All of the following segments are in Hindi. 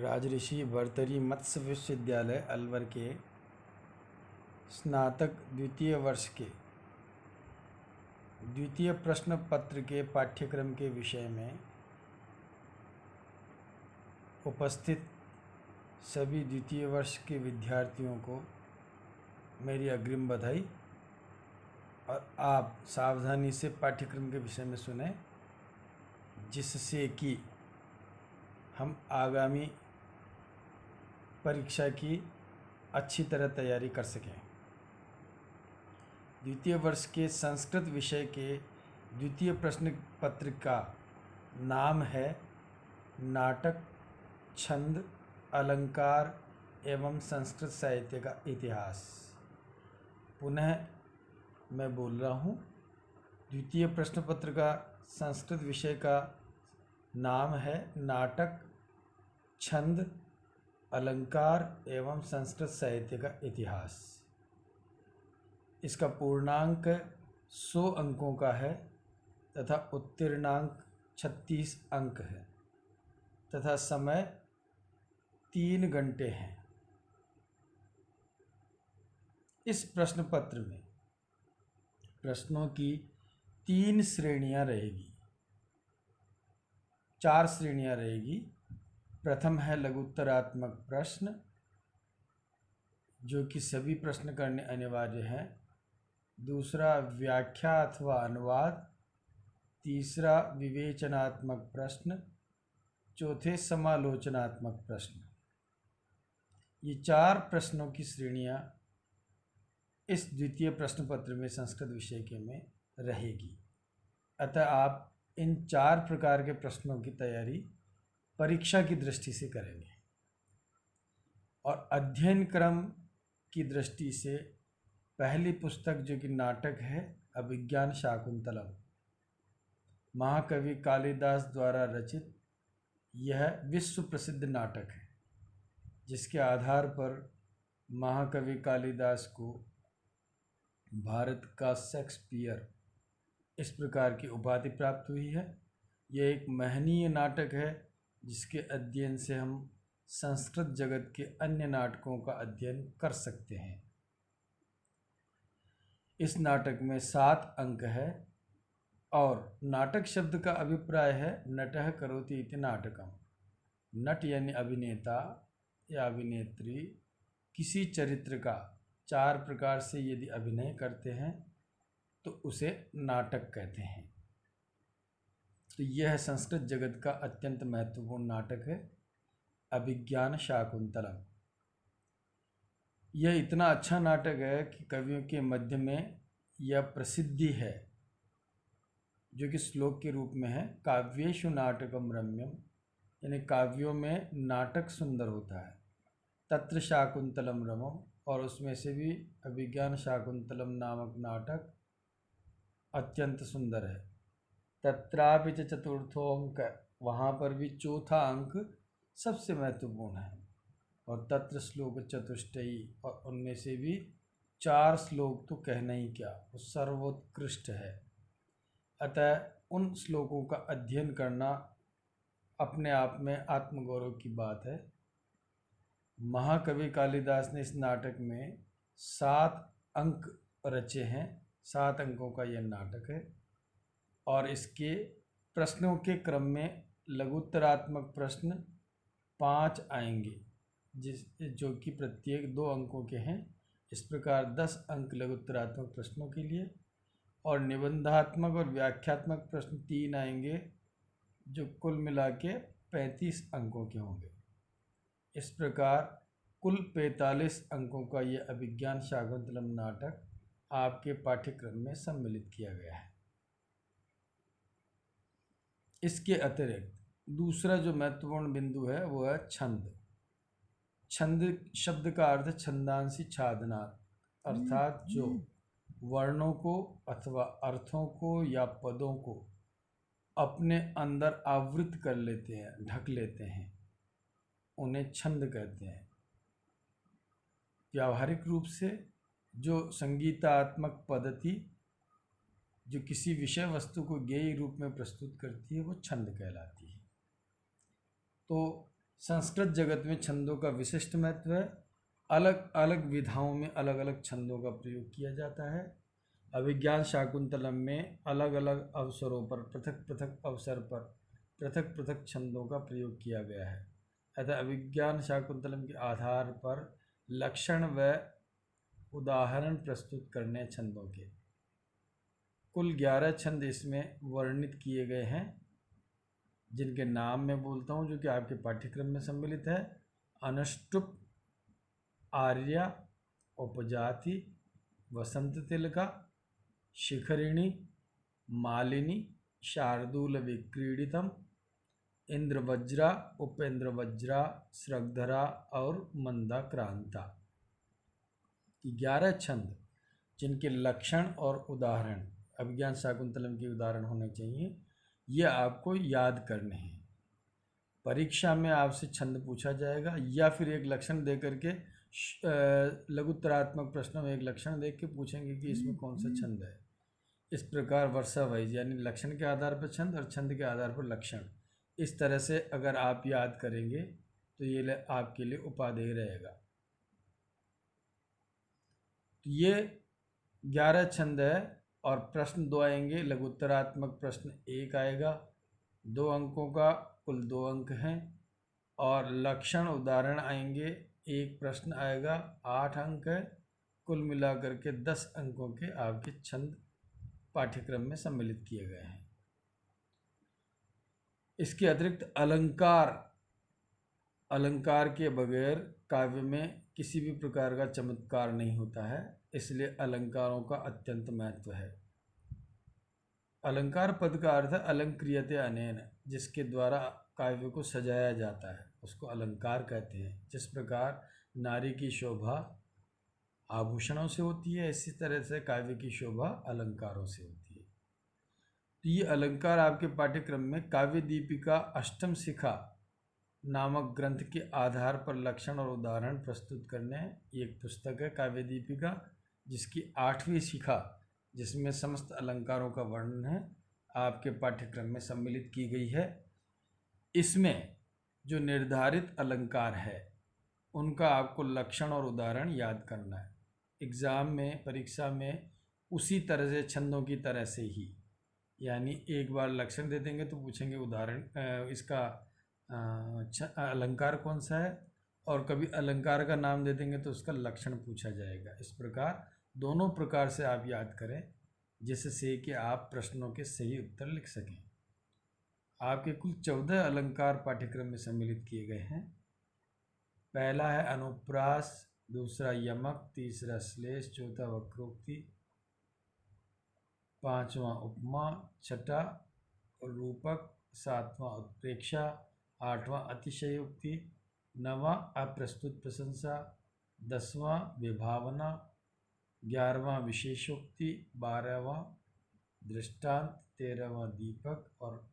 राजऋषि भर्तृहरि मत्स्य विश्वविद्यालय अलवर के स्नातक द्वितीय वर्ष के द्वितीय प्रश्न पत्र के पाठ्यक्रम के विषय में उपस्थित सभी द्वितीय वर्ष के विद्यार्थियों को मेरी अग्रिम बधाई। और आप सावधानी से पाठ्यक्रम के विषय में सुने, जिससे कि हम आगामी परीक्षा की अच्छी तरह तैयारी कर सकें। द्वितीय वर्ष के संस्कृत विषय के द्वितीय प्रश्न पत्र का नाम है नाटक, छंद, अलंकार एवं संस्कृत साहित्य का इतिहास। पुनः मैं बोल रहा हूँ, द्वितीय प्रश्न पत्र का संस्कृत विषय का नाम है नाटक, छंद, अलंकार एवं संस्कृत साहित्य का इतिहास। इसका पूर्णांक 100 अंकों का है तथा उत्तीर्णांक 36 अंक है तथा समय 3 घंटे हैं। इस प्रश्न पत्र में प्रश्नों की 3 श्रेणियां रहेगी, 4 श्रेणियां रहेगी। प्रथम है लघुत्तरात्मक प्रश्न, जो कि सभी प्रश्न करने अनिवार्य हैं। दूसरा व्याख्या अथवा अनुवाद। तीसरा विवेचनात्मक प्रश्न। चौथे समालोचनात्मक प्रश्न। ये 4 प्रश्नों की श्रेणियां इस द्वितीय प्रश्न पत्र में संस्कृत विषय के में रहेगी। अतः आप इन 4 प्रकार के प्रश्नों की तैयारी परीक्षा की दृष्टि से करेंगे। और अध्ययन क्रम की दृष्टि से पहली पुस्तक जो कि नाटक है अभिज्ञान शाकुंतलम, महाकवि कालिदास द्वारा रचित यह विश्व प्रसिद्ध नाटक है, जिसके आधार पर महाकवि कालिदास को भारत का शेक्सपियर इस प्रकार की उपाधि प्राप्त हुई है। यह एक महनीय नाटक है, जिसके अध्ययन से हम संस्कृत जगत के अन्य नाटकों का अध्ययन कर सकते हैं। इस नाटक में 7 अंक है और नाटक शब्द का अभिप्राय है नटः करोति इति नाटकम। नट यानी अभिनेता या अभिनेत्री किसी चरित्र का 4 प्रकार से यदि अभिनय करते हैं तो उसे नाटक कहते हैं। तो यह संस्कृत जगत का अत्यंत महत्वपूर्ण नाटक है अभिज्ञान शाकुंतलम। यह इतना अच्छा नाटक है कि कवियों के मध्य में यह प्रसिद्धि है, जो कि श्लोक के रूप में है काव्येषु नाटकम रम्यम, यानी काव्यों में नाटक सुंदर होता है। तत्र शाकुंतलम रमम, और उसमें से भी अभिज्ञान शाकुंतलम नामक नाटक अत्यंत सुंदर है। तत्रापि च चतुर्थो अंक, वहाँ पर भी चौथा अंक सबसे महत्वपूर्ण है। और तत्र श्लोक चतुष्टयी, और उनमें से भी 4 श्लोक तो कहना ही क्या, वो सर्वोत्कृष्ट है। अतः उन श्लोकों का अध्ययन करना अपने आप में आत्मगौरव की बात है। महाकवि कालिदास ने इस नाटक में 7 अंक रचे हैं। 7 अंकों का यह नाटक है और इसके प्रश्नों के क्रम में लघुत्तरात्मक प्रश्न 5 आएंगे, जो कि प्रत्येक 2 अंकों के हैं। इस प्रकार 10 अंक लघुत्तरात्मक प्रश्नों के लिए, और निबंधात्मक और व्याख्यात्मक प्रश्न 3 आएंगे, जो कुल मिला के 35 अंकों के होंगे। इस प्रकार कुल 45 अंकों का यह अभिज्ञान शाकुंतलम नाटक आपके पाठ्यक्रम में सम्मिलित किया गया है। इसके अतिरिक्त दूसरा जो महत्वपूर्ण बिंदु है वो है छंद। छंद शब्द का अर्थ छंदांसी छादना, अर्थात जो वर्णों को अथवा अर्थों को या पदों को अपने अंदर आवृत कर लेते हैं, ढक लेते हैं, उन्हें छंद कहते हैं। व्यावहारिक रूप से जो संगीतात्मक पद्धति जो किसी विषय वस्तु को गेय रूप में प्रस्तुत करती है वो छंद कहलाती है। तो संस्कृत जगत में छंदों का विशिष्ट महत्व है। अलग अलग विधाओं में अलग अलग छंदों का प्रयोग किया जाता है। अभिज्ञान शाकुंतलम में अलग अलग अवसरों पर पृथक पृथक अवसर पर पृथक पृथक छंदों का प्रयोग किया गया है। अतः अभिज्ञान शाकुंतलम के आधार पर लक्षण व उदाहरण प्रस्तुत करने छंदों के कुल 11 छंद इसमें वर्णित किए गए हैं, जिनके नाम मैं बोलता हूँ जो कि आपके पाठ्यक्रम में सम्मिलित है। अनुष्टुप, आर्या, उपजाति, वसंत तिलका, शिखरिणी, मालिनी, शार्दूल विक्रीडितम, इंद्रवज्रा, उपेंद्रवज्रा, स्रग्धरा और मंदाक्रांता। 11 छंद जिनके लक्षण और उदाहरण अभिज्ञान शाकुंतलम के उदाहरण होने चाहिए, ये आपको याद करने हैं। परीक्षा में आपसे छंद पूछा जाएगा या फिर एक लक्षण दे करके लघुत्तरात्मक प्रश्नों में एक लक्षण देख के पूछेंगे कि इसमें कौन सा छंद है। इस प्रकार वर्सा वाइज यानी लक्षण के आधार पर छंद और छंद के आधार पर लक्षण, इस तरह से अगर आप याद करेंगे तो ये आपके लिए उपादेय रहेगा। तो ये 11 छंद है और प्रश्न 2 आएंगे। लघुत्तरात्मक प्रश्न 1 आएगा, 2 अंकों का, कुल 2 अंक हैं। और लक्षण उदाहरण आएंगे, एक प्रश्न आएगा, 8 अंक है। कुल मिलाकर के 10 अंकों के आपके छंद पाठ्यक्रम में सम्मिलित किए गए हैं। इसके अतिरिक्त अलंकार के बगैर काव्य में किसी भी प्रकार का चमत्कार नहीं होता है, इसलिए अलंकारों का अत्यंत महत्व है। अलंकार पद का अर्थ है अलंक्रियते अनेन, जिसके द्वारा काव्य को सजाया जाता है उसको अलंकार कहते हैं। जिस प्रकार नारी की शोभा आभूषणों से होती है, इसी तरह से काव्य की शोभा अलंकारों से होती है। तो ये अलंकार आपके पाठ्यक्रम में काव्य दीपिका अष्टम शिखा नामक ग्रंथ के आधार पर लक्षण और उदाहरण प्रस्तुत करने एक पुस्तक है काव्य दीपिका, जिसकी 8वीं शिखा जिसमें समस्त अलंकारों का वर्णन है आपके पाठ्यक्रम में सम्मिलित की गई है। इसमें जो निर्धारित अलंकार है उनका आपको लक्षण और उदाहरण याद करना है। एग्ज़ाम में, परीक्षा में उसी तरह से छंदों की तरह से ही, यानी एक बार लक्षण दे देंगे तो पूछेंगे उदाहरण इसका अलंकार कौन सा है, और कभी अलंकार का नाम दे देंगे तो उसका लक्षण पूछा जाएगा। इस प्रकार दोनों प्रकार से आप याद करें जिससे कि आप प्रश्नों के सही उत्तर लिख सकें। आपके कुल 14 अलंकार पाठ्यक्रम में सम्मिलित किए गए हैं। पहला है अनुप्रास, दूसरा यमक, तीसरा श्लेष, चौथा वक्रोक्ति, 5वां उपमा, छठा रूपक, 7वां उत्प्रेक्षा, 8वां अतिशयोक्ति, 9वां अप्रस्तुत प्रशंसा, 10वां विभावना, 11वां विशेषोक्ति, 12वां दृष्टांत, 13वां दीपक और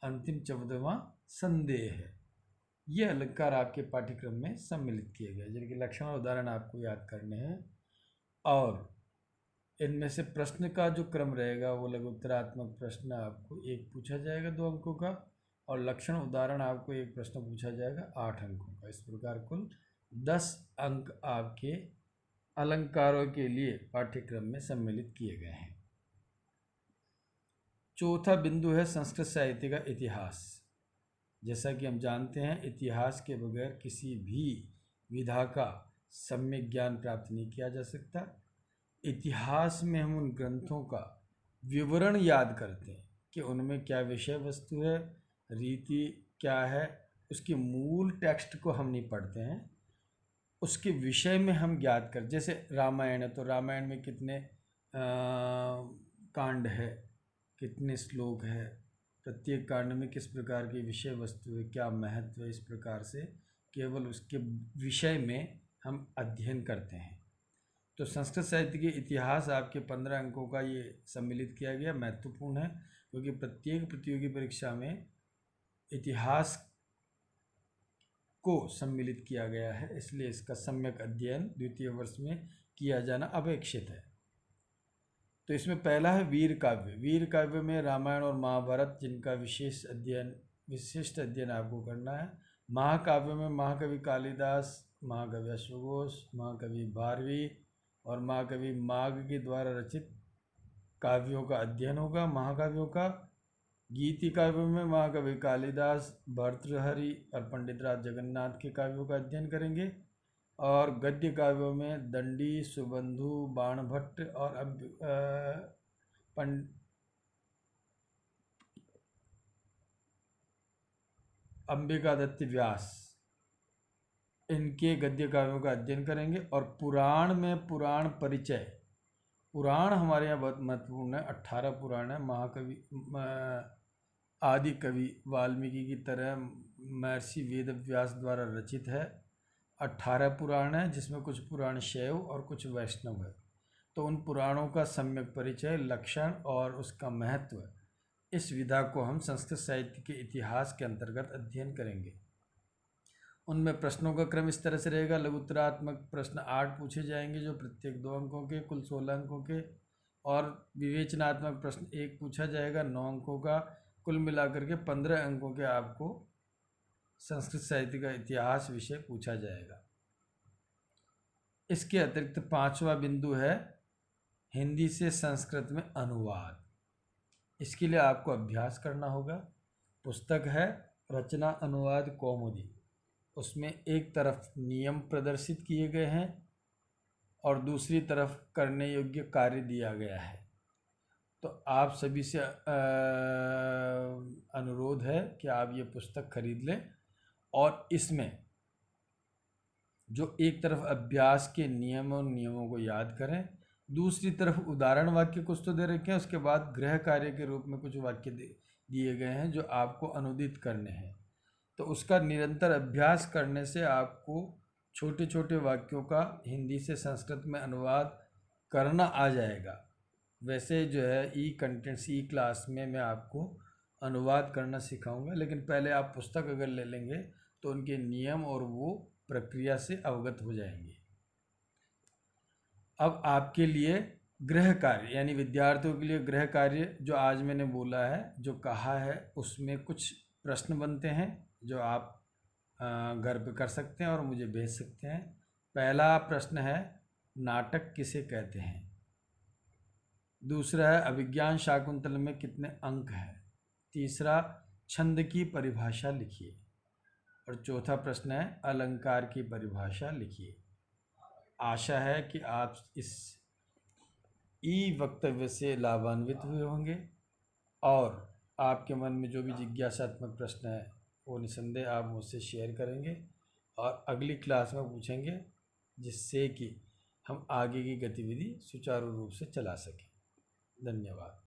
अंतिम 14वां संदेह है। ये अलंकार आपके पाठ्यक्रम में सम्मिलित किए गए जिनके लक्षण और उदाहरण आपको याद करने हैं। और इनमें से प्रश्न का जो क्रम रहेगा वो लघुत्तरात्मक प्रश्न आपको एक पूछा जाएगा 2 अंकों का, और लक्षण उदाहरण आपको एक प्रश्न पूछा जाएगा 8 अंकों का। इस प्रकार कुल 10 अंक आपके अलंकारों के लिए पाठ्यक्रम में सम्मिलित किए गए हैं। चौथा बिंदु है संस्कृत साहित्य का इतिहास। जैसा कि हम जानते हैं इतिहास के बगैर किसी भी विधा का सम्यक ज्ञान प्राप्त नहीं किया जा सकता। इतिहास में हम उन ग्रंथों का विवरण याद करते हैं कि उनमें क्या विषय वस्तु है, रीति क्या है, उसके मूल टेक्स्ट को हम नहीं पढ़ते हैं, उसके विषय में हम ज्ञात कर। जैसे रामायण है तो रामायण में कितने कांड है, कितने श्लोक है, प्रत्येक कांड में किस प्रकार की विषय वस्तु है, क्या महत्व है, इस प्रकार से केवल उसके विषय में हम अध्ययन करते हैं। तो संस्कृत साहित्य के इतिहास आपके 15 अंकों का ये सम्मिलित किया गया, महत्वपूर्ण है क्योंकि प्रत्येक प्रतियोगी परीक्षा में इतिहास को सम्मिलित किया गया है, इसलिए इसका सम्यक अध्ययन द्वितीय वर्ष में किया जाना अपेक्षित है। तो इसमें पहला है वीर काव्य। वीर काव्य में रामायण और महाभारत जिनका विशेष अध्ययन विशिष्ट अध्ययन आपको करना है। महाकाव्य में महाकवि कालिदास, महाकवि अश्वघोष, महाकवि भारवी और महाकवि माघ के द्वारा रचित काव्यों का अध्ययन होगा। महाकाव्यों का गीति काव्यों में महाकवि कालिदास, भर्तृहरि और पंडित राज जगन्नाथ के काव्यों का अध्ययन करेंगे। और गद्य काव्यों में दंडी, सुबंधु, बाणभट्ट और अंबिकादत्त व्यास, इनके गद्य काव्यों का अध्ययन करेंगे। और पुराण में पुराण परिचय, पुराण हमारे यहाँ बहुत महत्वपूर्ण है। 18 पुराण है। महाकवि आदि कवि वाल्मीकि की तरह महर्षि वेदव्यास द्वारा रचित है। 18 पुराण है, जिसमें कुछ पुराण शैव और कुछ वैष्णव है। तो उन पुराणों का सम्यक परिचय, लक्षण और उसका महत्व, इस विधा को हम संस्कृत साहित्य के इतिहास के अंतर्गत अध्ययन करेंगे। उनमें प्रश्नों का क्रम इस तरह से रहेगा। लघुत्तरात्मक प्रश्न 8 पूछे जाएंगे, जो प्रत्येक 2 अंकों के, कुल 16 अंकों के। और विवेचनात्मक प्रश्न 1 पूछा जाएगा, 9 अंकों का। कुल मिलाकर के 15 अंकों के आपको संस्कृत साहित्य का इतिहास विषय पूछा जाएगा। इसके अतिरिक्त 5वां बिंदु है हिंदी से संस्कृत में अनुवाद। इसके लिए आपको अभ्यास करना होगा। पुस्तक है रचना अनुवाद कौमुदी, उसमें एक तरफ नियम प्रदर्शित किए गए हैं और दूसरी तरफ करने योग्य कार्य दिया गया है। तो आप सभी से अनुरोध है कि आप ये पुस्तक खरीद लें और इसमें जो एक तरफ अभ्यास के नियमों को याद करें, दूसरी तरफ उदाहरण वाक्य कुछ तो दे रखे हैं, उसके बाद गृह कार्य के रूप में कुछ वाक्य दिए गए हैं जो आपको अनुदित करने हैं। तो उसका निरंतर अभ्यास करने से आपको छोटे छोटे वाक्यों का हिंदी से संस्कृत में अनुवाद करना आ जाएगा। वैसे जो है ई कंटेंट्स ई क्लास में मैं आपको अनुवाद करना सिखाऊंगा, लेकिन पहले आप पुस्तक अगर ले लेंगे तो उनके नियम और वो प्रक्रिया से अवगत हो जाएंगे। अब आपके लिए गृह कार्य, यानी विद्यार्थियों के लिए गृह कार्य जो आज मैंने बोला है, जो कहा है, उसमें कुछ प्रश्न बनते हैं जो आप घर पे कर सकते हैं और मुझे भेज सकते हैं। पहला प्रश्न है, नाटक किसे कहते हैं। दूसरा है, अभिज्ञान शाकुंतल में कितने अंक हैं। तीसरा, छंद की परिभाषा लिखिए। और चौथा प्रश्न है, अलंकार की परिभाषा लिखिए। आशा है कि आप इस ई वक्तव्य से लाभान्वित हुए होंगे और आपके मन में जो भी जिज्ञासात्मक प्रश्न है वो निसंदेह आप मुझसे शेयर करेंगे और अगली क्लास में पूछेंगे, जिससे कि हम आगे की गतिविधि सुचारू रूप से चला सकें। धन्यवाद।